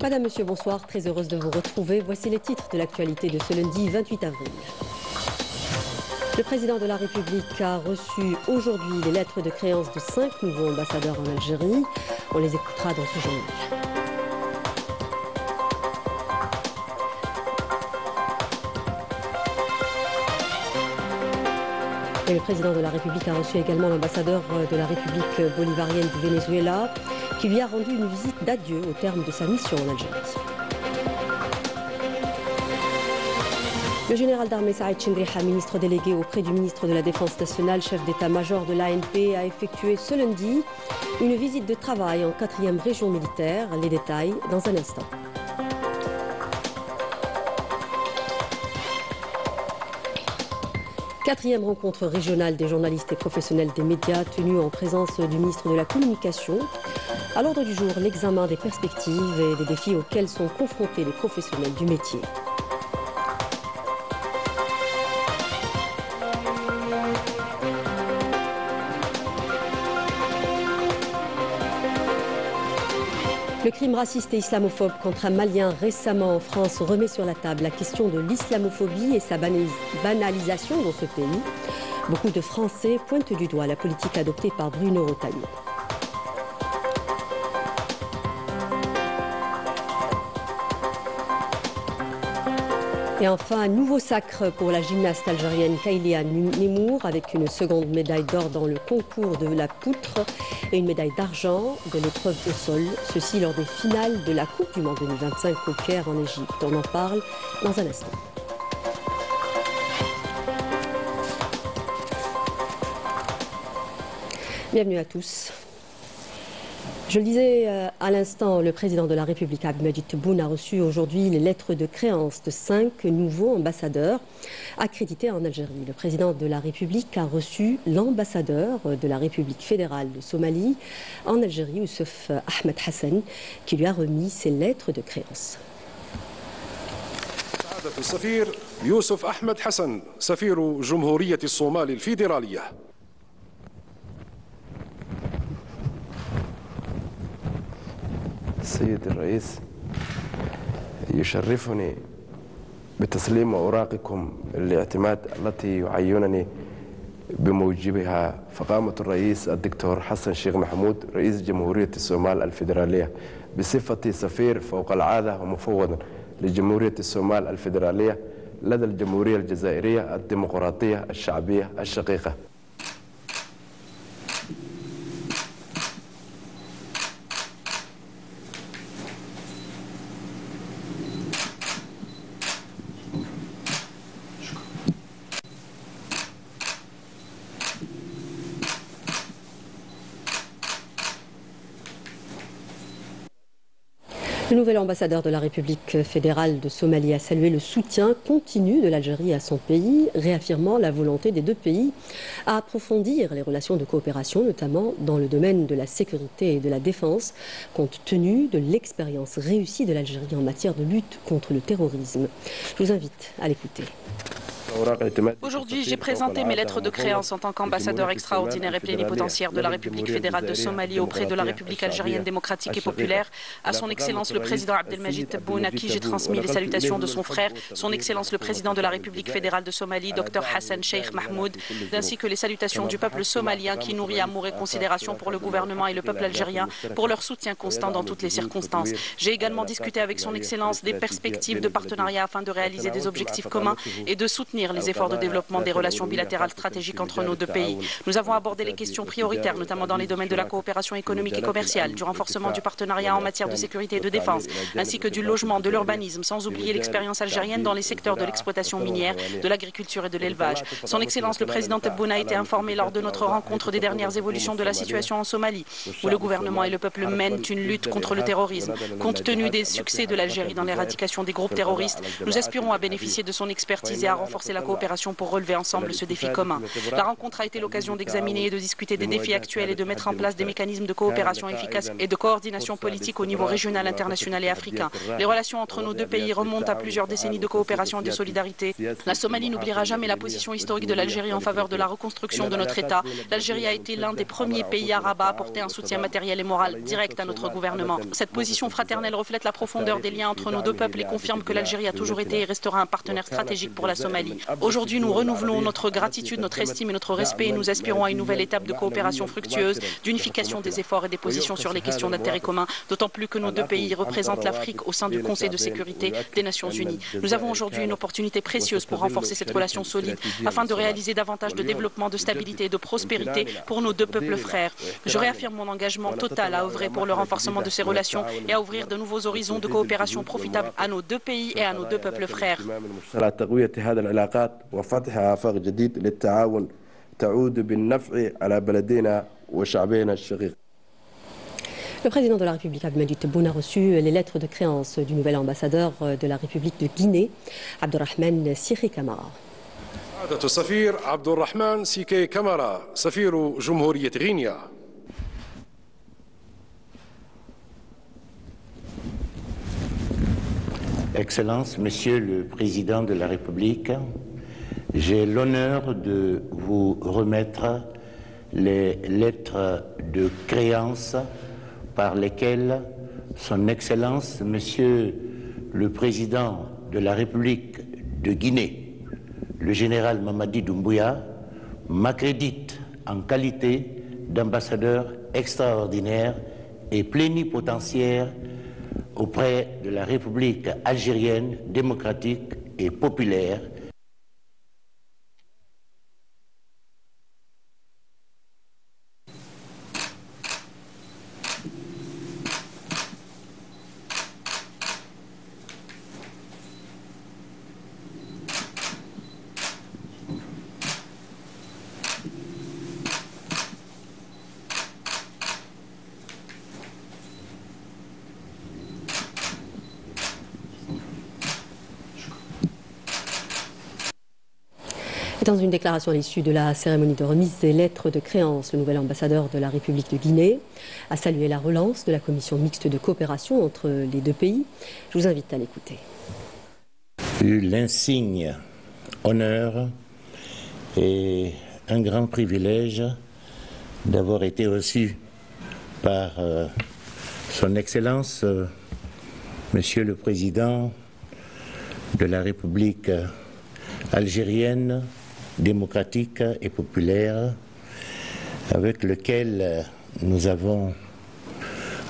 Madame, Monsieur, bonsoir. Très heureuse de vous retrouver. Voici les titres de l'actualité de ce lundi 28 avril. Le président de la République a reçu aujourd'hui les lettres de créance de 5 nouveaux ambassadeurs en Algérie. On les écoutera dans ce journal. Et le président de la République a reçu également l'ambassadeur de la République bolivarienne du Venezuela, qui lui a rendu une visite d'adieu au terme de sa mission en Algérie. Le général d'armée Saïd Chindriha, ministre délégué auprès du ministre de la Défense nationale, chef d'état-major de l'ANP, a effectué ce lundi une visite de travail en 4e région militaire. Les détails dans un instant. Quatrième rencontre régionale des journalistes et professionnels des médias tenue en présence du ministre de la Communication. À l'ordre du jour, l'examen des perspectives et des défis auxquels sont confrontés les professionnels du métier. Le crime raciste et islamophobe contre un Malien récemment en France remet sur la table la question de l'islamophobie et sa banalisation dans ce pays. Beaucoup de Français pointent du doigt la politique adoptée par Bruno Retailleau. Et enfin, un nouveau sacre pour la gymnaste algérienne Kailia Nemour avec une seconde médaille d'or dans le concours de la poutre et une médaille d'argent de l'épreuve au sol. Ceci lors des finales de la Coupe du Monde 2025 au Caire en Égypte. On en parle dans un instant. Bienvenue à tous. Je le disais à l'instant, le président de la République, Abdelmadjid Tebboune, a reçu aujourd'hui les lettres de créance de 5 nouveaux ambassadeurs accrédités en Algérie. Le président de la République a reçu l'ambassadeur de la République fédérale de Somalie en Algérie, Youssef Ahmed Hassan, qui lui a remis ses lettres de créance. السفير يوسف أحمد حسن سفير جمهورية الصومال الفيدرالية. السيد الرئيس، يشرفني بتسليم أوراقكم الاعتماد التي يعينني بموجبها فخامة الرئيس الدكتور حسن شيخ محمود رئيس جمهورية الصومال الفيدرالية بصفتي سفير فوق العادة ومفوضا لجمهورية الصومال الفيدرالية لدى الجمهورية الجزائرية الديمقراطية الشعبية الشقيقة. Le nouvel ambassadeur de la République fédérale de Somalie a salué le soutien continu de l'Algérie à son pays, réaffirmant la volonté des deux pays à approfondir les relations de coopération, notamment dans le domaine de la sécurité et de la défense, compte tenu de l'expérience réussie de l'Algérie en matière de lutte contre le terrorisme. Je vous invite à l'écouter. Aujourd'hui, j'ai présenté mes lettres de créance en tant qu'ambassadeur extraordinaire et plénipotentiaire de la République fédérale de Somalie auprès de la République algérienne démocratique et populaire à son Excellence le Président Abdelmadjid Tebboune, à qui j'ai transmis les salutations de son frère, son Excellence le Président de la République fédérale de Somalie, Dr Hassan Sheikh Mahmoud, ainsi que les salutations du peuple somalien qui nourrit amour et considération pour le gouvernement et le peuple algérien pour leur soutien constant dans toutes les circonstances. J'ai également discuté avec son Excellence des perspectives de partenariat afin de réaliser des objectifs communs et de soutenir les efforts de développement des relations bilatérales stratégiques entre nos deux pays. Nous avons abordé les questions prioritaires, notamment dans les domaines de la coopération économique et commerciale, du renforcement du partenariat en matière de sécurité et de défense, ainsi que du logement, de l'urbanisme, sans oublier l'expérience algérienne dans les secteurs de l'exploitation minière, de l'agriculture et de l'élevage. Son Excellence le Président Tebboune a été informé lors de notre rencontre des dernières évolutions de la situation en Somalie, où le gouvernement et le peuple mènent une lutte contre le terrorisme. Compte tenu des succès de l'Algérie dans l'éradication des groupes terroristes, nous aspirons à bénéficier de son expertise et à renforcer renforcer la coopération pour relever ensemble ce défi commun. La rencontre a été l'occasion d'examiner et de discuter des défis actuels et de mettre en place des mécanismes de coopération efficaces et de coordination politique au niveau régional, international et africain. Les relations entre nos deux pays remontent à plusieurs décennies de coopération et de solidarité. La Somalie n'oubliera jamais la position historique de l'Algérie en faveur de la reconstruction de notre État. L'Algérie a été l'un des premiers pays arabes à apporter un soutien matériel et moral direct à notre gouvernement. Cette position fraternelle reflète la profondeur des liens entre nos deux peuples et confirme que l'Algérie a toujours été et restera un partenaire stratégique pour la Somalie. Aujourd'hui, nous renouvelons notre gratitude, notre estime et notre respect et nous aspirons à une nouvelle étape de coopération fructueuse, d'unification des efforts et des positions sur les questions d'intérêt commun, d'autant plus que nos deux pays représentent l'Afrique au sein du Conseil de sécurité des Nations Unies. Nous avons aujourd'hui une opportunité précieuse pour renforcer cette relation solide afin de réaliser davantage de développement, de stabilité et de prospérité pour nos deux peuples frères. Je réaffirme mon engagement total à œuvrer pour le renforcement de ces relations et à ouvrir de nouveaux horizons de coopération profitables à nos deux pays et à nos deux peuples frères. Le président de la République, Abdelmadjid Tebboune, a reçu les lettres de créance du nouvel ambassadeur de la République de Guinée, Abdelrahman Siki Camara. سعادة السفير عبد الرحمن سيكي كامارا سفير جمهورية غينيا. Excellences, Monsieur le Président de la République, j'ai l'honneur de vous remettre les lettres de créance par lesquelles Son Excellence, Monsieur le Président de la République de Guinée, le général Mamadi Doumbouya, m'accrédite en qualité d'ambassadeur extraordinaire et plénipotentiaire auprès de la République algérienne démocratique et populaire. Dans une déclaration à l'issue de la cérémonie de remise des lettres de créance, le nouvel ambassadeur de la République de Guinée a salué la relance de la commission mixte de coopération entre les deux pays. Je vous invite à l'écouter. L'insigne honneur et un grand privilège d'avoir été reçu par Son Excellence, Monsieur le Président de la République algérienne, démocratique et populaire, avec lequel nous avons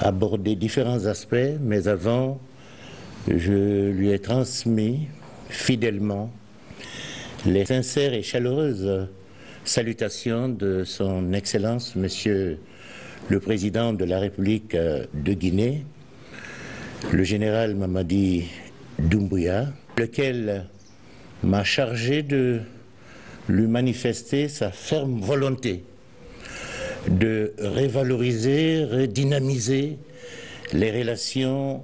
abordé différents aspects, mais avant, je lui ai transmis fidèlement les sincères et chaleureuses salutations de Son Excellence, Monsieur le Président de la République de Guinée, le général Mamadi Doumbouya, lequel m'a chargé de lui manifester sa ferme volonté de revaloriser, redynamiser les relations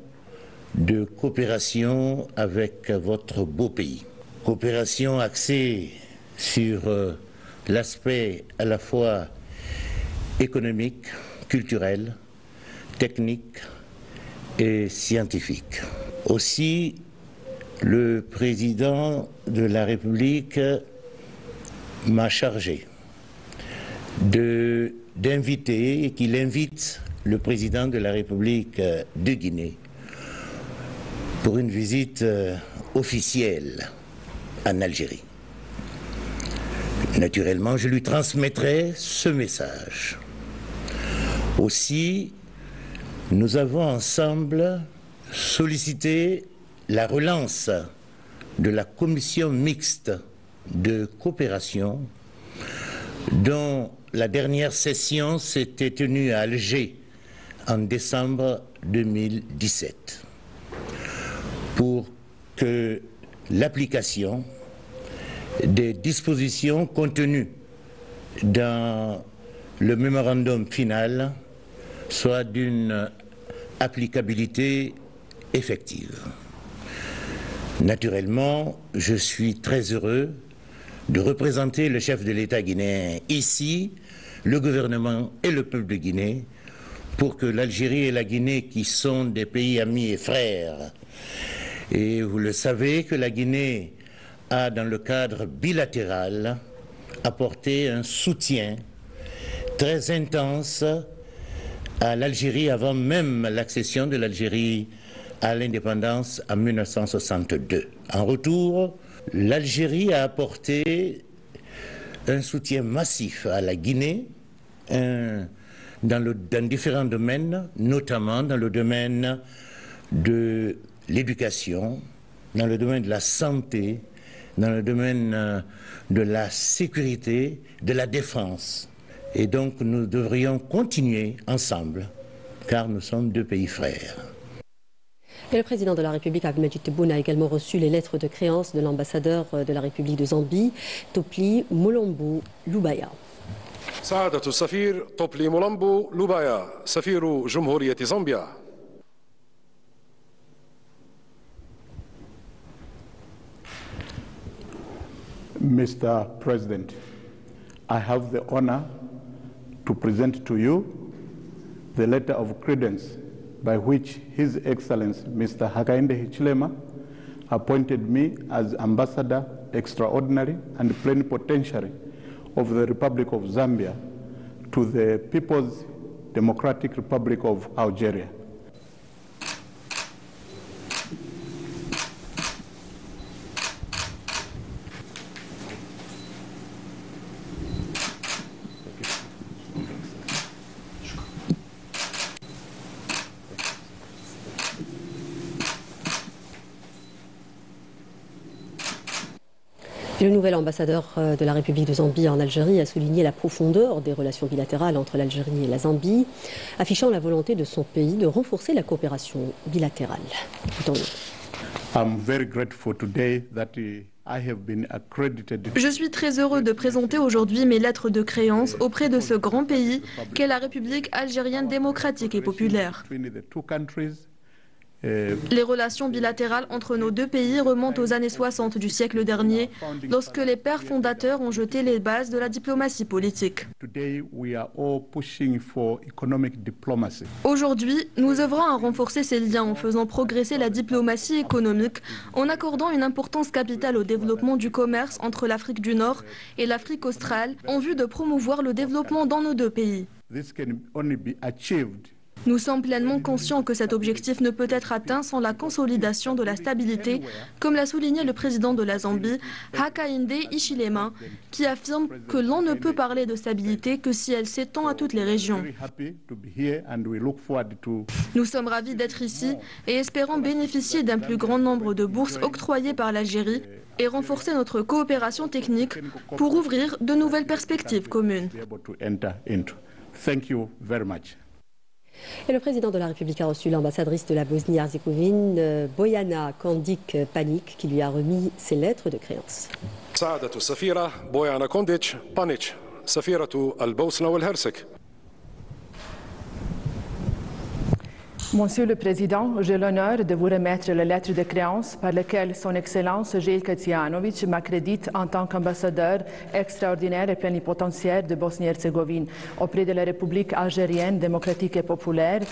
de coopération avec votre beau pays. Coopération axée sur l'aspect à la fois économique, culturel, technique et scientifique. Aussi, le président de la République m'a chargé d'inviter et qu'il invite le président de la République de Guinée pour une visite officielle en Algérie. Naturellement, je lui transmettrai ce message. Aussi, nous avons ensemble sollicité la relance de la commission mixte de coopération dont la dernière session s'était tenue à Alger en décembre 2017 pour que l'application des dispositions contenues dans le mémorandum final soit d'une applicabilité effective. Naturellement, je suis très heureux de représenter le chef de l'État guinéen ici, le gouvernement et le peuple de Guinée, pour que l'Algérie et la Guinée, qui sont des pays amis et frères, et vous le savez que la Guinée a, dans le cadre bilatéral, apporté un soutien très intense à l'Algérie avant même l'accession de l'Algérie à l'indépendance en 1962. En retour, l'Algérie a apporté un soutien massif à la Guinée dans différents domaines, notamment dans le domaine de l'éducation, dans le domaine de la santé, dans le domaine de la sécurité, de la défense. Et donc nous devrions continuer ensemble, car nous sommes deux pays frères. Et le président de la République, Abdulmajid Tebboune, a également reçu les lettres de créance de l'ambassadeur de la République de Zambie, Topli Molambo Lubaya. سعادة السفير توبلي مولامبو لوبايا سفير جمهورية زامبيا. Mr. President, I have the honor to present to you the letter of credence by which His Excellency Mr. Hakainde Hichilema appointed me as Ambassador Extraordinary and Plenipotentiary of the Republic of Zambia to the People's Democratic Republic of Algeria. Et le nouvel ambassadeur de la République de Zambie en Algérie a souligné la profondeur des relations bilatérales entre l'Algérie et la Zambie, affichant la volonté de son pays de renforcer la coopération bilatérale. Je suis très heureux de présenter aujourd'hui mes lettres de créance auprès de ce grand pays qu'est la République algérienne démocratique et populaire. Les relations bilatérales entre nos deux pays remontent aux années 60 du siècle dernier, lorsque les pères fondateurs ont jeté les bases de la diplomatie politique. Aujourd'hui, nous œuvrons à renforcer ces liens en faisant progresser la diplomatie économique, en accordant une importance capitale au développement du commerce entre l'Afrique du Nord et l'Afrique australe, en vue de promouvoir le développement dans nos deux pays. Nous sommes pleinement conscients que cet objectif ne peut être atteint sans la consolidation de la stabilité, comme l'a souligné le président de la Zambie, Hakainde Hichilema, qui affirme que l'on ne peut parler de stabilité que si elle s'étend à toutes les régions. Nous sommes ravis d'être ici et espérons bénéficier d'un plus grand nombre de bourses octroyées par l'Algérie et renforcer notre coopération technique pour ouvrir de nouvelles perspectives communes. Et le président de la République a reçu l'ambassadrice de la Bosnie-Herzégovine, Bojana Kandić-Panić, qui lui a remis ses lettres de créance. سعادة السفيرة بويانا كونديتش بانيتش سفيرة البوسنة والهرسك. Monsieur le Président, j'ai l'honneur de vous remettre la lettre de créance par laquelle Son Excellence Željko Cvijanović m'accrédite en tant qu'ambassadeur extraordinaire et plénipotentiaire de Bosnie-Herzégovine auprès de la République algérienne démocratique et populaire.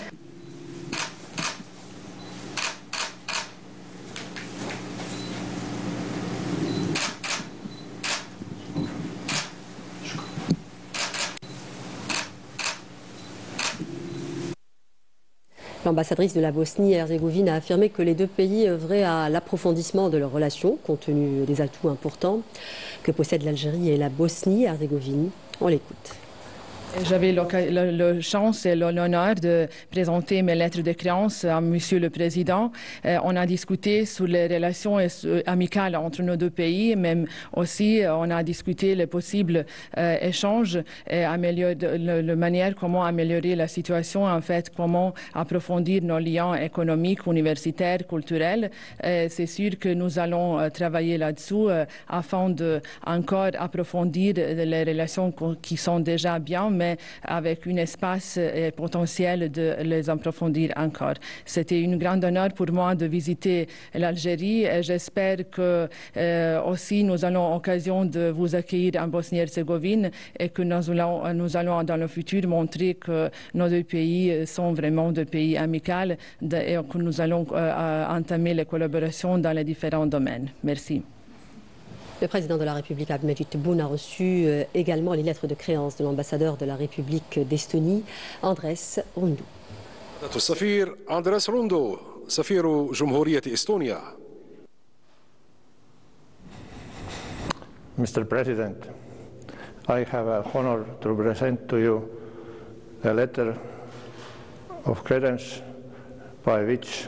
L'ambassadrice de la Bosnie-Herzégovine a affirmé que les deux pays œuvraient à l'approfondissement de leurs relations, compte tenu des atouts importants que possèdent l'Algérie et la Bosnie-Herzégovine. On l'écoute. J'avais la chance et l'honneur de présenter mes lettres de créance à Monsieur le Président. On a discuté sur les relations amicales entre nos deux pays, mais aussi on a discuté les possibles échanges et la manière comment améliorer la situation, en fait, comment approfondir nos liens économiques, universitaires, culturels. C'est sûr que nous allons travailler là-dessous afin de encore approfondir les relations qui sont déjà bien, mais mais avec un espace et potentiel de les approfondir encore. C'était un grand honneur pour moi de visiter l'Algérie et j'espère que aussi nous allons l'occasion de vous accueillir en Bosnie-Herzégovine et que nous allons dans le futur montrer que nos deux pays sont vraiment deux pays amicaux et que nous allons entamer les collaborations dans les différents domaines. Merci. Le président de la République, Abdulmajid Tebboune, a reçu également les lettres de créance de l'ambassadeur de la République d'Estonie, Andres Rundu. السفير أندريس روندو سفير جمهورية إستونيا. Mr. President, I have the honor to present to you a letter of credence by which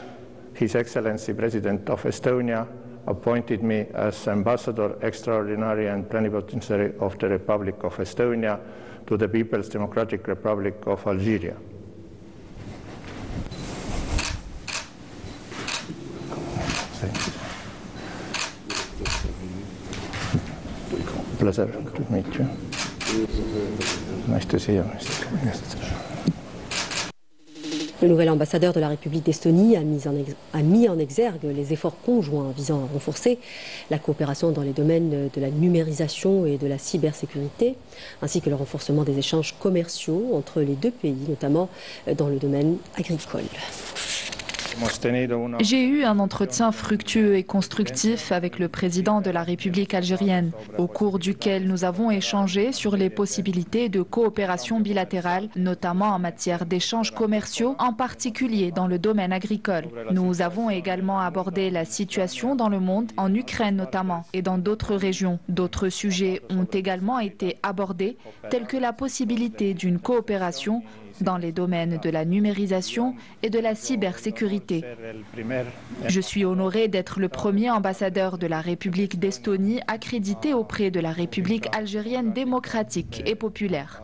His Excellency President of Estonia appointed me as Ambassador Extraordinary and Plenipotentiary of the Republic of Estonia to the People's Democratic Republic of Algeria. Pleasure to meet you. Nice to see you, Mr. Minister. Le nouvel ambassadeur de la République d'Estonie a mis en exergue les efforts conjoints visant à renforcer la coopération dans les domaines de la numérisation et de la cybersécurité, ainsi que le renforcement des échanges commerciaux entre les deux pays, notamment dans le domaine agricole. J'ai eu un entretien fructueux et constructif avec le président de la République algérienne, au cours duquel nous avons échangé sur les possibilités de coopération bilatérale, notamment en matière d'échanges commerciaux, en particulier dans le domaine agricole. Nous avons également abordé la situation dans le monde, en Ukraine notamment, et dans d'autres régions. D'autres sujets ont également été abordés, tels que la possibilité d'une coopération dans les domaines de la numérisation et de la cybersécurité. Je suis honoré d'être le premier ambassadeur de la République d'Estonie accrédité auprès de la République algérienne démocratique et populaire.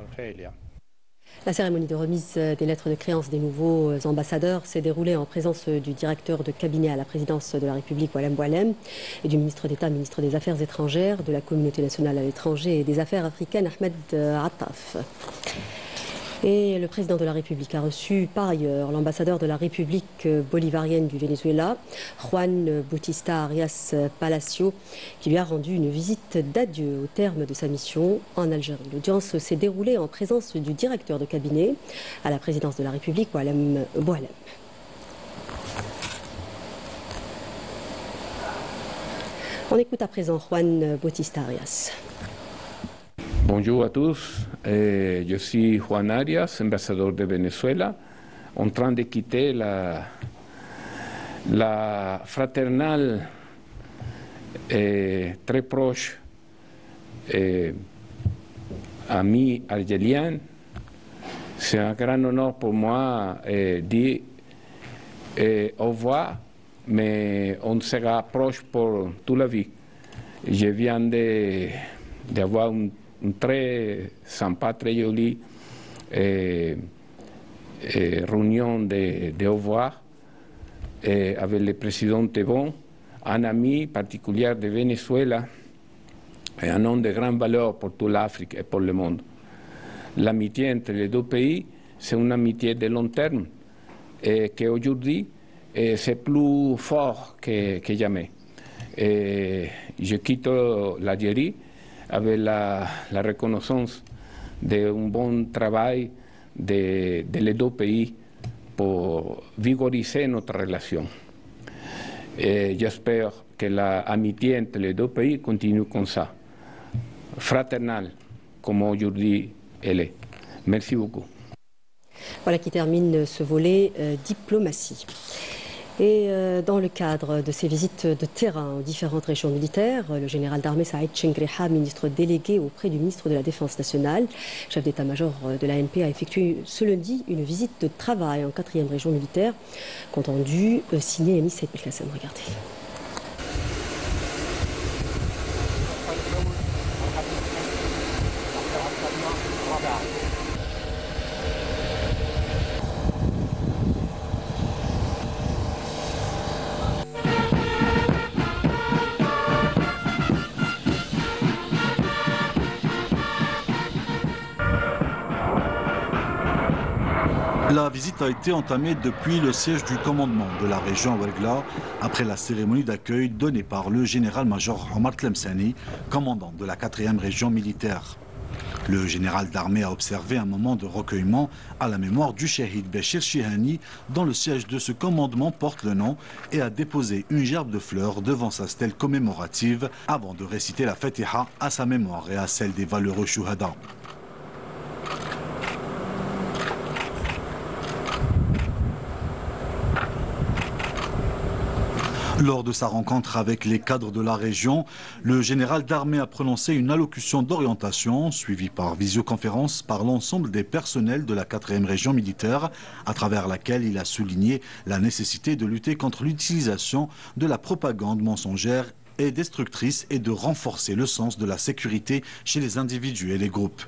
La cérémonie de remise des lettres de créance des nouveaux ambassadeurs s'est déroulée en présence du directeur de cabinet à la présidence de la République, Oualem Boualem, et du ministre d'État, ministre des Affaires étrangères, de la communauté nationale à l'étranger et des Affaires africaines, Ahmed Attaf. Et le président de la République a reçu par ailleurs l'ambassadeur de la République bolivarienne du Venezuela, Juan Bautista Arias Palacio, qui lui a rendu une visite d'adieu au terme de sa mission en Algérie. L'audience s'est déroulée en présence du directeur de cabinet à la présidence de la République, Oualem Boualem. On écoute à présent Juan Bautista Arias. Bonjour à tous, je suis Juan Arias, ambassadeur de Venezuela, en train de quitter la fraternelle et très proche amie algérienne. C'est un grand honneur pour moi de dire au revoir, mais on sera proche pour toute la vie. Je viens d'avoir une très sympa, très jolie réunion de au revoir avec le président Tebboune, un ami particulier de Venezuela et un homme de grande valeur pour toute l'Afrique et pour le monde. L'amitié entre les deux pays, c'est une amitié de long terme et qu'aujourd'hui, c'est plus fort que jamais. Je quitte l'Algérie avec la reconnaissance d'un bon travail de les deux pays pour vigoriser notre relation. J'espère que l'amitié entre les deux pays continue comme ça, fraternelle, comme aujourd'hui elle est. Merci beaucoup. Voilà qui termine ce volet diplomatie. Et dans le cadre de ces visites de terrain aux différentes régions militaires, le général d'armée Saïd Chengreha, ministre délégué auprès du ministre de la Défense nationale, chef d'état-major de l'ANP, a effectué ce lundi une visite de travail en 4e région militaire. Compte rendu signé Yanis Saïd Belkacem. Regardez. La visite a été entamée depuis le siège du commandement de la région Ouargla, après la cérémonie d'accueil donnée par le général-major Omar Tlemceni, commandant de la 4e région militaire. Le général d'armée a observé un moment de recueillement à la mémoire du Shahid Béchir Chihani, dont le siège de ce commandement porte le nom, et a déposé une gerbe de fleurs devant sa stèle commémorative avant de réciter la Fatiha à sa mémoire et à celle des valeureux Shuhada. Lors de sa rencontre avec les cadres de la région, le général d'armée a prononcé une allocution d'orientation suivie par visioconférence par l'ensemble des personnels de la 4e région militaire, à travers laquelle il a souligné la nécessité de lutter contre l'utilisation de la propagande mensongère et destructrice et de renforcer le sens de la sécurité chez les individus et les groupes.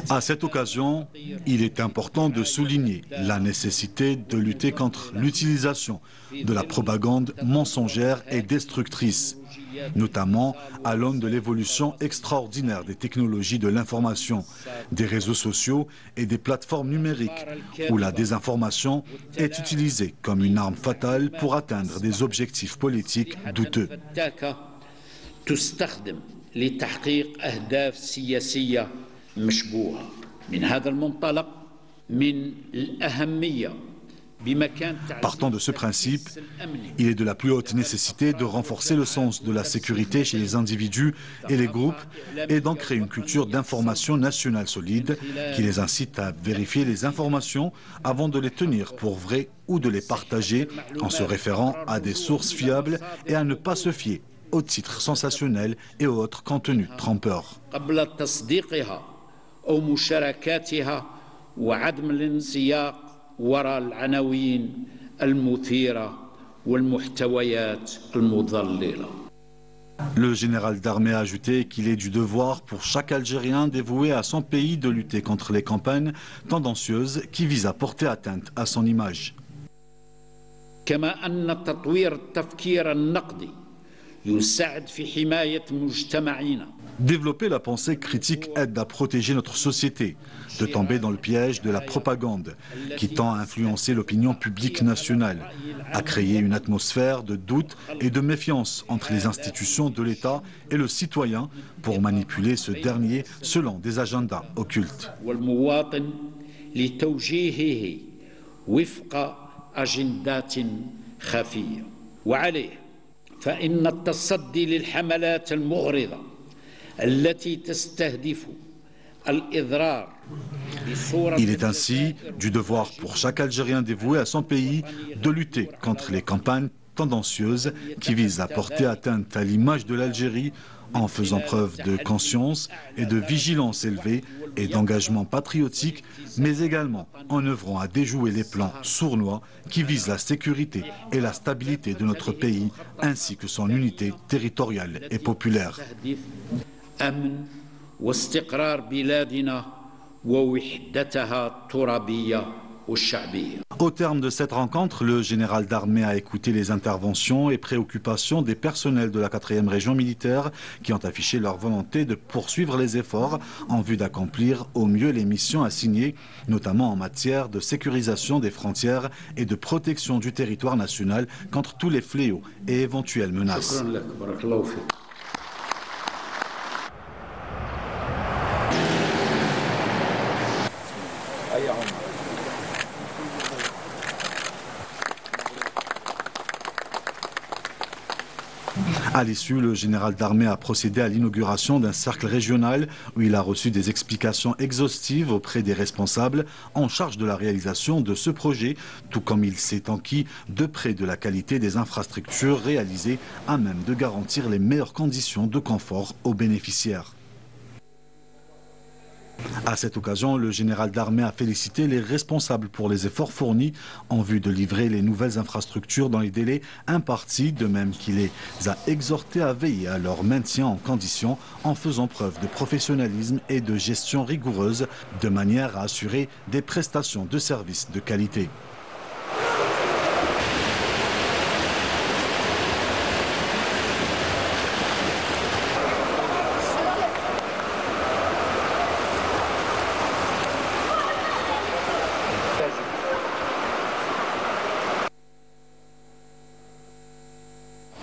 À cette occasion, il est important de souligner la nécessité de lutter contre l'utilisation de la propagande mensongère et destructrice, notamment à l'aune de l'évolution extraordinaire des technologies de l'information, des réseaux sociaux et des plateformes numériques, où la désinformation est utilisée comme une arme fatale pour atteindre des objectifs politiques douteux. لتحقيق أهداف سياسية مشبوهة. من هذا المنطلق من الأهمية Partant de ce principe, il est de la plus haute nécessité de renforcer le sens de la sécurité chez les individus et les groupes et d'en créer une culture d'information nationale solide qui les incite à vérifier les informations avant de les tenir pour vraies ou de les partager en se référant à des sources fiables et à ne pas se fier aux titres sensationnels et aux autres contenus trompeurs. Le général d'armée a ajouté qu'il est du devoir pour chaque Algérien dévoué à son pays de lutter contre les campagnes tendancieuses qui visent à porter atteinte à son image. Développer la pensée critique aide à protéger notre société de tomber dans le piège de la propagande qui tend à influencer l'opinion publique nationale, à créer une atmosphère de doute et de méfiance entre les institutions de l'État et le citoyen pour manipuler ce dernier selon des agendas occultes. فإن التصدي للحملات المغرضة التي تستهدف الإضرار. Il est ainsi du devoir pour chaque Algérien dévoué à son pays de lutter contre les campagnes tendancieuses qui visent à porter atteinte à l'image de l'Algérie en faisant preuve de conscience et de vigilance élevée et d'engagement patriotique, mais également en œuvrant à déjouer les plans sournois qui visent la sécurité et la stabilité de notre pays, ainsi que son unité territoriale et populaire. Au terme de cette rencontre, le général d'armée a écouté les interventions et préoccupations des personnels de la 4e région militaire qui ont affiché leur volonté de poursuivre les efforts en vue d'accomplir au mieux les missions assignées, notamment en matière de sécurisation des frontières et de protection du territoire national contre tous les fléaux et éventuelles menaces. À l'issue, le général d'armée a procédé à l'inauguration d'un cercle régional où il a reçu des explications exhaustives auprès des responsables en charge de la réalisation de ce projet, tout comme il s'est enquis de près de la qualité des infrastructures réalisées à même de garantir les meilleures conditions de confort aux bénéficiaires. À cette occasion, le général d'armée a félicité les responsables pour les efforts fournis en vue de livrer les nouvelles infrastructures dans les délais impartis, de même qu'il les a exhortés à veiller à leur maintien en condition en faisant preuve de professionnalisme et de gestion rigoureuse de manière à assurer des prestations de services de qualité.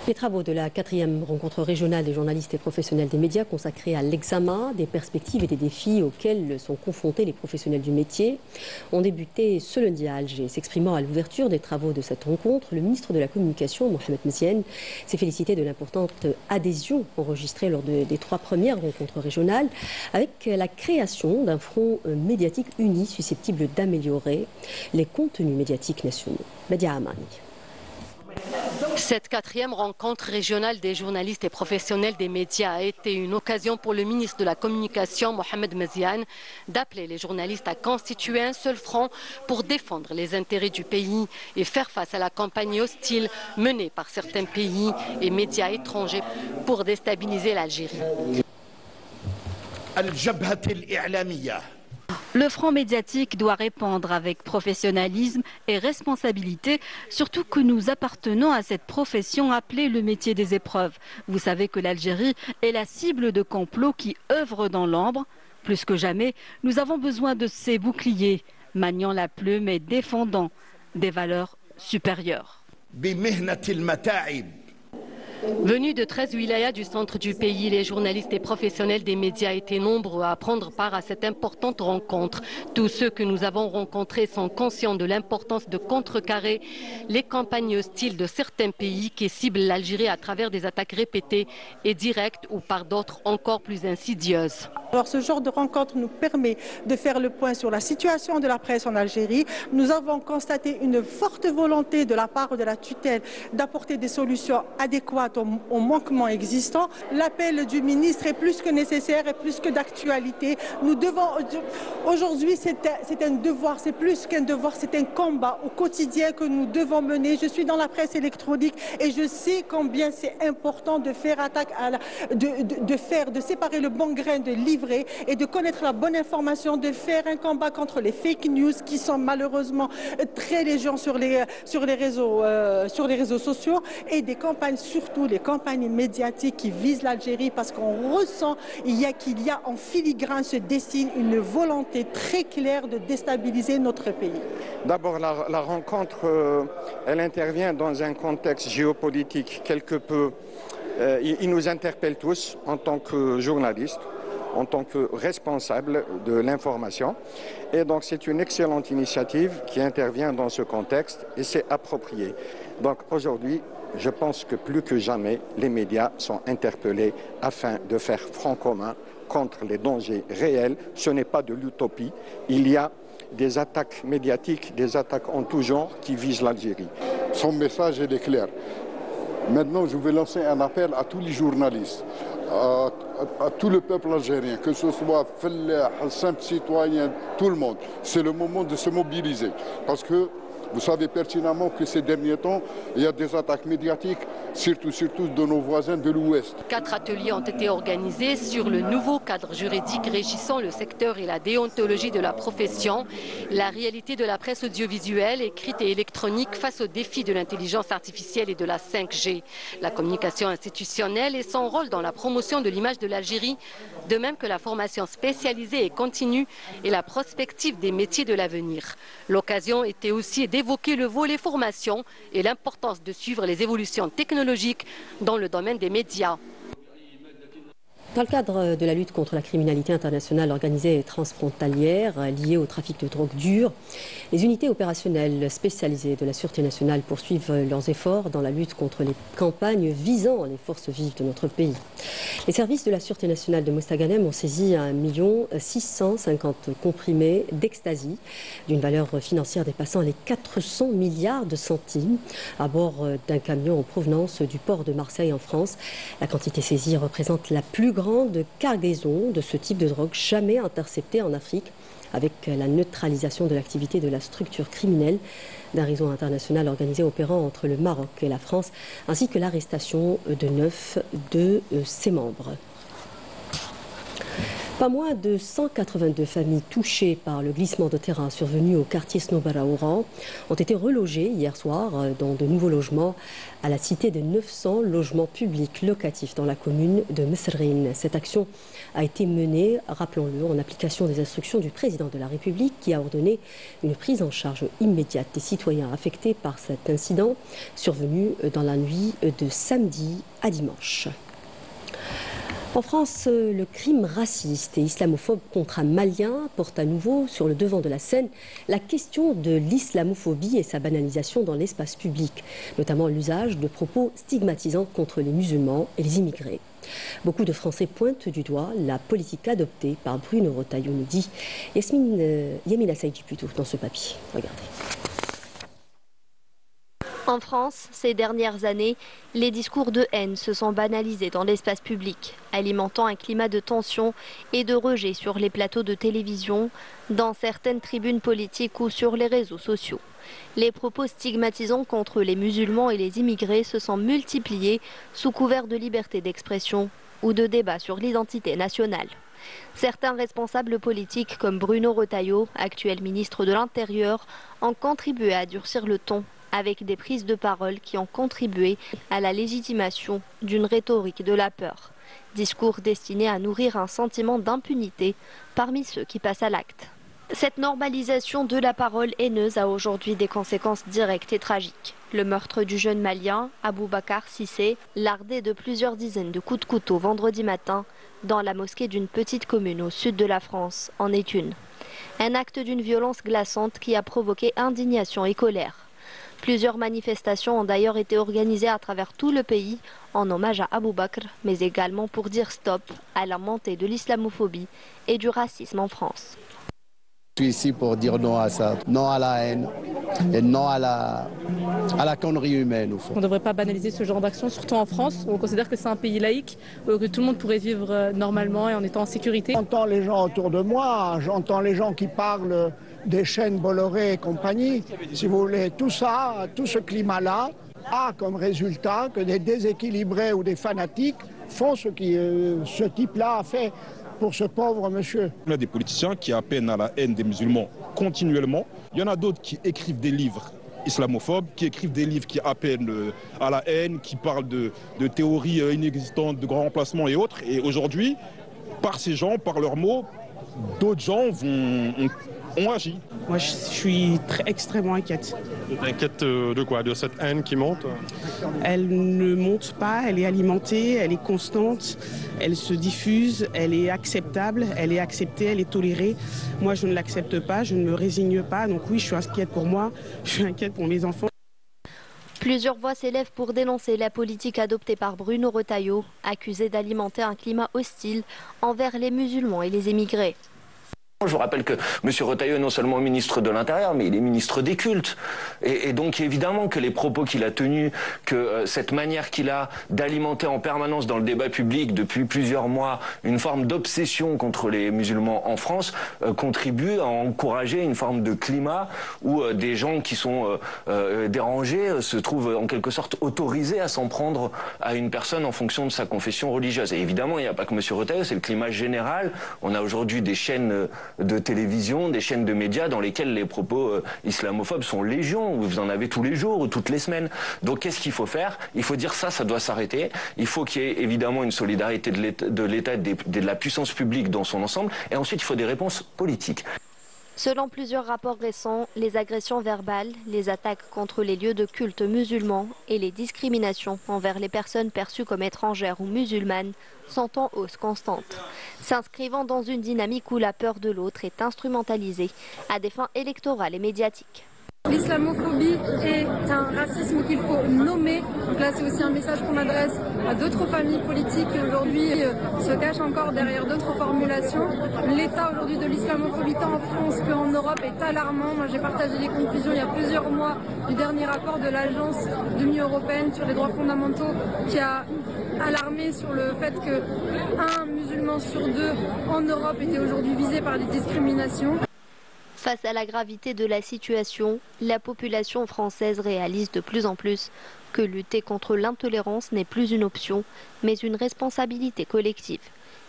Les travaux de la 4e rencontre régionale des journalistes et professionnels des médias consacrée à l'examen des perspectives et des défis auxquels sont confrontés les professionnels du métier ont débuté ce lundi à Alger. S'exprimant à l'ouverture des travaux de cette rencontre, le ministre de la Communication, Mohamed Meziane, s'est félicité de l'importante adhésion enregistrée lors des 3 premières rencontres régionales avec la création d'un front médiatique uni susceptible d'améliorer les contenus médiatiques nationaux. Badia Amani. Cette 4e rencontre régionale des journalistes et professionnels des médias a été une occasion pour le ministre de la Communication, Mohamed Meziane, d'appeler les journalistes à constituer un seul front pour défendre les intérêts du pays et faire face à la campagne hostile menée par certains pays et médias étrangers pour déstabiliser l'Algérie. Le front médiatique doit répondre avec professionnalisme et responsabilité, surtout que nous appartenons à cette profession appelée le métier des épreuves. Vous savez que l'Algérie est la cible de complots qui œuvrent dans l'ombre. Plus que jamais, nous avons besoin de ces boucliers, maniant la plume et défendant des valeurs supérieures. Venus de 13 wilayas du centre du pays, les journalistes et professionnels des médias étaient nombreux à prendre part à cette importante rencontre. Tous ceux que nous avons rencontrés sont conscients de l'importance de contrecarrer les campagnes hostiles de certains pays qui ciblent l'Algérie à travers des attaques répétées et directes ou par d'autres encore plus insidieuses. Alors, ce genre de rencontre nous permet de faire le point sur la situation de la presse en Algérie. Nous avons constaté une forte volonté de la part de la tutelle d'apporter des solutions adéquates aux manquements existants. L'appel du ministre est plus que nécessaire et plus que d'actualité. Nous devons, aujourd'hui, c'est un devoir, c'est plus qu'un devoir, c'est un combat au quotidien que nous devons mener. Je suis dans la presse électronique et je sais combien c'est important de faire attaque de séparer le bon grain de livrer et de connaître la bonne information, de faire un combat contre les fake news qui sont malheureusement très légion sur les réseaux sociaux et des campagnes, surtout les campagnes médiatiques qui visent l'Algérie parce qu'on ressent qu'il y a en filigrane se dessine une volonté très claire de déstabiliser notre pays. D'abord, la rencontre, elle intervient dans un contexte géopolitique quelque peu... il nous interpelle tous en tant que journalistes, en tant que responsables de l'information. Et donc c'est une excellente initiative qui intervient dans ce contexte et c'est approprié. Donc aujourd'hui, je pense que plus que jamais, les médias sont interpellés afin de faire front commun contre les dangers réels. Ce n'est pas de l'utopie. Il y a des attaques médiatiques, des attaques en tout genre qui visent l'Algérie. Son message est clair. Maintenant, je vais lancer un appel à tous les journalistes, à tout le peuple algérien, que ce soit Fellah, simple citoyen, tout le monde. C'est le moment de se mobiliser. Parce que vous savez pertinemment que ces derniers temps, il y a des attaques médiatiques, surtout de nos voisins de l'Ouest. 4 ateliers ont été organisés sur le nouveau cadre juridique régissant le secteur et la déontologie de la profession, la réalité de la presse audiovisuelle, écrite et électronique face aux défis de l'intelligence artificielle et de la 5G, la communication institutionnelle et son rôle dans la promotion de l'image de l'Algérie, de même que la formation spécialisée et continue et la prospective des métiers de l'avenir. L'occasion était aussi d'évoquer le volet formation et l'importance de suivre les évolutions technologiques dans le domaine des médias. Dans le cadre de la lutte contre la criminalité internationale organisée et transfrontalière liée au trafic de drogue dure, les unités opérationnelles spécialisées de la Sûreté nationale poursuivent leurs efforts dans la lutte contre les campagnes visant les forces vives de notre pays. Les services de la Sûreté nationale de Mostaganem ont saisi 1 650 000 comprimés d'ecstasy d'une valeur financière dépassant les 400 milliards de centimes à bord d'un camion en provenance du port de Marseille en France. La quantité saisie représente la plus grande cargaison de ce type de drogue jamais interceptée en Afrique, avec la neutralisation de l'activité de la structure criminelle d'un réseau international organisé opérant entre le Maroc et la France, ainsi que l'arrestation de 9 de ses membres. Pas moins de 182 familles touchées par le glissement de terrain survenu au quartier Snobara Oran ont été relogées hier soir dans de nouveaux logements à la cité de 900 logements publics locatifs dans la commune de Mesrine. Cette action a été menée, rappelons-le, en application des instructions du président de la République qui a ordonné une prise en charge immédiate des citoyens affectés par cet incident survenu dans la nuit de samedi à dimanche. En France, le crime raciste et islamophobe contre un Malien porte à nouveau sur le devant de la scène la question de l'islamophobie et sa banalisation dans l'espace public, notamment l'usage de propos stigmatisants contre les musulmans et les immigrés. Beaucoup de Français pointent du doigt la politique adoptée par Bruno Retailleau, nous dit Yamina Saïdi plutôt dans ce papier. Regardez. En France, ces dernières années, les discours de haine se sont banalisés dans l'espace public, alimentant un climat de tension et de rejet sur les plateaux de télévision, dans certaines tribunes politiques ou sur les réseaux sociaux. Les propos stigmatisants contre les musulmans et les immigrés se sont multipliés sous couvert de liberté d'expression ou de débat sur l'identité nationale. Certains responsables politiques comme Bruno Retailleau, actuel ministre de l'Intérieur, ont contribué à durcir le ton avec des prises de parole qui ont contribué à la légitimation d'une rhétorique de la peur. Discours destinés à nourrir un sentiment d'impunité parmi ceux qui passent à l'acte. Cette normalisation de la parole haineuse a aujourd'hui des conséquences directes et tragiques. Le meurtre du jeune Malien, Aboubacar Cissé, lardé de plusieurs dizaines de coups de couteau vendredi matin dans la mosquée d'une petite commune au sud de la France, en est une. Un acte d'une violence glaçante qui a provoqué indignation et colère. Plusieurs manifestations ont d'ailleurs été organisées à travers tout le pays en hommage à Aboubakr, mais également pour dire stop à la montée de l'islamophobie et du racisme en France. Je suis ici pour dire non à ça, non à la haine et non à la connerie humaine au fond. On ne devrait pas banaliser ce genre d'action, surtout en France où on considère que c'est un pays laïque, où que tout le monde pourrait vivre normalement et en étant en sécurité. J'entends les gens autour de moi, j'entends les gens qui parlent des chaînes Bolloré et compagnie. Si vous voulez, tout ça, tout ce climat-là a comme résultat que des déséquilibrés ou des fanatiques font ce que ce type-là a fait pour ce pauvre monsieur. Il y a des politiciens qui appellent à la haine des musulmans continuellement. Il y en a d'autres qui écrivent des livres islamophobes, qui écrivent des livres qui appellent à la haine, qui parlent de théories inexistantes, de grands remplacements et autres. Et aujourd'hui, par ces gens, par leurs mots, d'autres gens ont agi. Moi, je suis extrêmement inquiète. Inquiète de quoi? De cette haine qui monte? Elle ne monte pas, elle est alimentée, elle est constante, elle se diffuse, elle est acceptable, elle est acceptée, elle est tolérée. Moi, je ne l'accepte pas, je ne me résigne pas. Donc oui, je suis inquiète pour moi, je suis inquiète pour mes enfants. Plusieurs voix s'élèvent pour dénoncer la politique adoptée par Bruno Retailleau, accusé d'alimenter un climat hostile envers les musulmans et les émigrés. Je vous rappelle que M. Retailleau est non seulement ministre de l'Intérieur, mais il est ministre des cultes. Et donc évidemment que les propos qu'il a tenus, que cette manière qu'il a d'alimenter en permanence dans le débat public depuis plusieurs mois une forme d'obsession contre les musulmans en France, contribue à encourager une forme de climat où des gens qui sont dérangés se trouvent en quelque sorte autorisés à s'en prendre à une personne en fonction de sa confession religieuse. Et évidemment, il n'y a pas que M. Retailleau, c'est le climat général. On a aujourd'hui des chaînes de télévision, des chaînes de médias dans lesquelles les propos islamophobes sont légion, vous en avez tous les jours ou toutes les semaines. Donc qu'est-ce qu'il faut faire? Il faut dire ça doit s'arrêter. Il faut qu'il y ait évidemment une solidarité de l'État, de la puissance publique dans son ensemble. Et ensuite, il faut des réponses politiques. Selon plusieurs rapports récents, les agressions verbales, les attaques contre les lieux de culte musulmans et les discriminations envers les personnes perçues comme étrangères ou musulmanes sont en hausse constante, s'inscrivant dans une dynamique où la peur de l'autre est instrumentalisée à des fins électorales et médiatiques. L'islamophobie est un racisme qu'il faut nommer. Donc là, c'est aussi un message qu'on adresse à d'autres familles politiques qui aujourd'hui se cachent encore derrière d'autres formulations. L'état aujourd'hui de l'islamophobie tant en France qu'en Europe est alarmant. Moi, j'ai partagé les conclusions il y a plusieurs mois du dernier rapport de l'Agence de l'Union européenne sur les droits fondamentaux qui a alarmé sur le fait qu'un musulman sur deux en Europe était aujourd'hui visé par des discriminations. Face à la gravité de la situation, la population française réalise de plus en plus que lutter contre l'intolérance n'est plus une option, mais une responsabilité collective.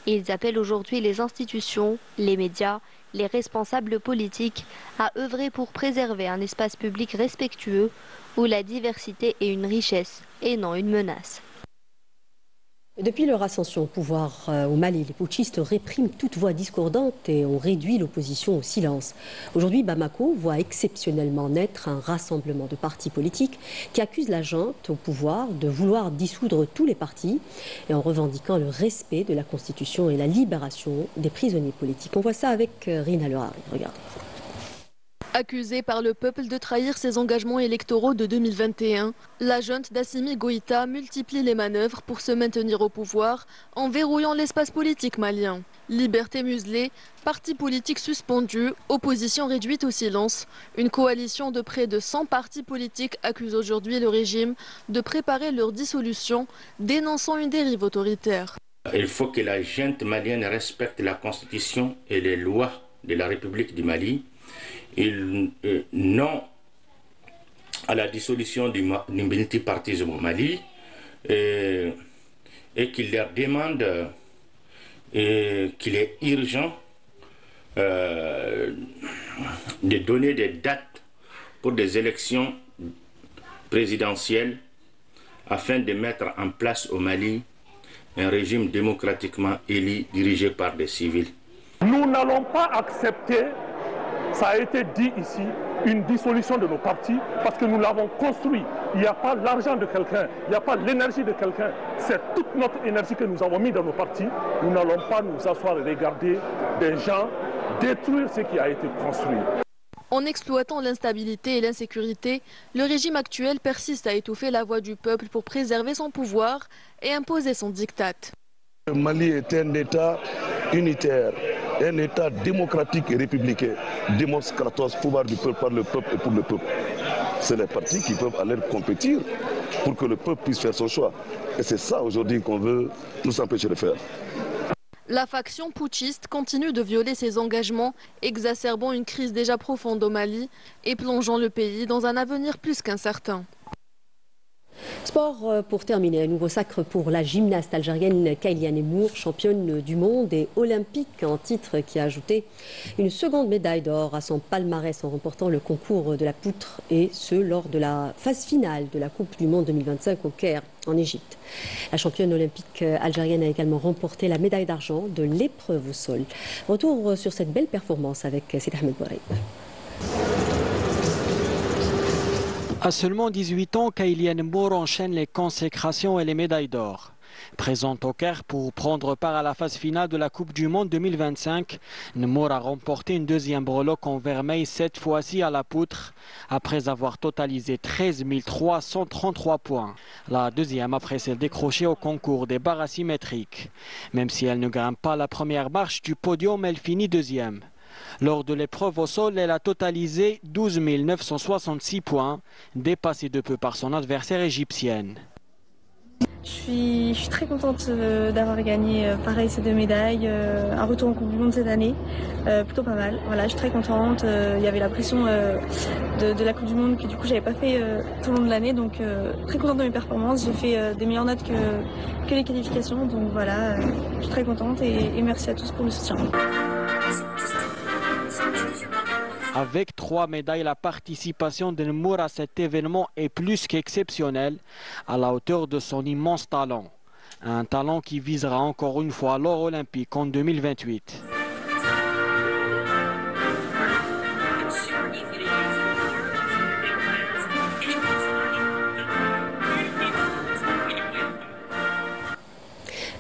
Ils appellent aujourd'hui les institutions, les médias, les responsables politiques à œuvrer pour préserver un espace public respectueux où la diversité est une richesse et non une menace. Depuis leur ascension au pouvoir au Mali, les putschistes répriment toute voix discordante et ont réduit l'opposition au silence. Aujourd'hui, Bamako voit exceptionnellement naître un rassemblement de partis politiques qui accusent la junte au pouvoir de vouloir dissoudre tous les partis et en revendiquant le respect de la Constitution et la libération des prisonniers politiques. On voit ça avec Rina Lerari. Regardez. Accusée par le peuple de trahir ses engagements électoraux de 2021, la junte d'Assimi Goïta multiplie les manœuvres pour se maintenir au pouvoir en verrouillant l'espace politique malien. Liberté muselée, partis politiques suspendus, opposition réduite au silence. Une coalition de près de 100 partis politiques accuse aujourd'hui le régime de préparer leur dissolution, dénonçant une dérive autoritaire. Il faut que la junte malienne respecte la Constitution et les lois de la République du Mali. Non à la dissolution du multipartisme au Mali et qu'il leur demande qu'il est urgent de donner des dates pour des élections présidentielles afin de mettre en place au Mali un régime démocratiquement élu dirigé par des civils. Nous n'allons pas accepter, ça a été dit ici, une dissolution de nos partis parce que nous l'avons construit. Il n'y a pas l'argent de quelqu'un, il n'y a pas l'énergie de quelqu'un. C'est toute notre énergie que nous avons mis dans nos partis. Nous n'allons pas nous asseoir et regarder des gens détruire ce qui a été construit. En exploitant l'instabilité et l'insécurité, le régime actuel persiste à étouffer la voix du peuple pour préserver son pouvoir et imposer son diktat. Le Mali est un État unitaire, un État démocratique et républicain. Demos kratos, pouvoir du peuple par le peuple et pour le peuple. C'est les partis qui peuvent aller compétir pour que le peuple puisse faire son choix. Et c'est ça aujourd'hui qu'on veut nous empêcher de faire. La faction putschiste continue de violer ses engagements, exacerbant une crise déjà profonde au Mali et plongeant le pays dans un avenir plus qu'incertain. Sport pour terminer, un nouveau sacre pour la gymnaste algérienne Kailiane Mour, championne du monde et olympique en titre, qui a ajouté une seconde médaille d'or à son palmarès en remportant le concours de la poutre, et ce lors de la phase finale de la Coupe du Monde 2025 au Caire en Égypte. La championne olympique algérienne a également remporté la médaille d'argent de l'épreuve au sol. Retour sur cette belle performance avec Sidi Ahmed Bouareib. À seulement 18 ans, Kailiane Mour enchaîne les consécrations et les médailles d'or. Présente au Caire pour prendre part à la phase finale de la Coupe du Monde 2025, Mour a remporté une deuxième breloque en vermeil, cette fois-ci à la poutre, après avoir totalisé 13 333 points. La deuxième après s'être décrochée au concours des barres asymétriques. Même si elle ne grimpe pas la première marche du podium, elle finit deuxième. Lors de l'épreuve au sol, elle a totalisé 12 966 points, dépassée de peu par son adversaire égyptienne. Je suis très contente d'avoir gagné pareil ces deux médailles, un retour en Coupe du Monde cette année, plutôt pas mal. Voilà, je suis très contente. Il y avait la pression de la Coupe du Monde que du coup j'avais pas fait tout le long de l'année, donc très contente de mes performances. J'ai fait des meilleures notes que les qualifications, donc voilà, je suis très contente et merci à tous pour le soutien. Avec 3 médailles, la participation de Mour à cet événement est plus qu'exceptionnelle, à la hauteur de son immense talent. Un talent qui visera encore une fois l'or olympique en 2028.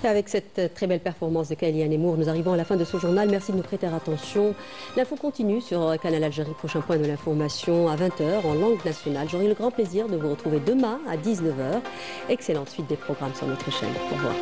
Avec cette très belle performance de Kailiane Mour, nous arrivons à la fin de ce journal. Merci de nous prêter attention. L'info continue sur Canal Algérie. Prochain point de l'information à 20h en langue nationale. J'aurai le grand plaisir de vous retrouver demain à 19h. Excellente suite des programmes sur notre chaîne. Au revoir.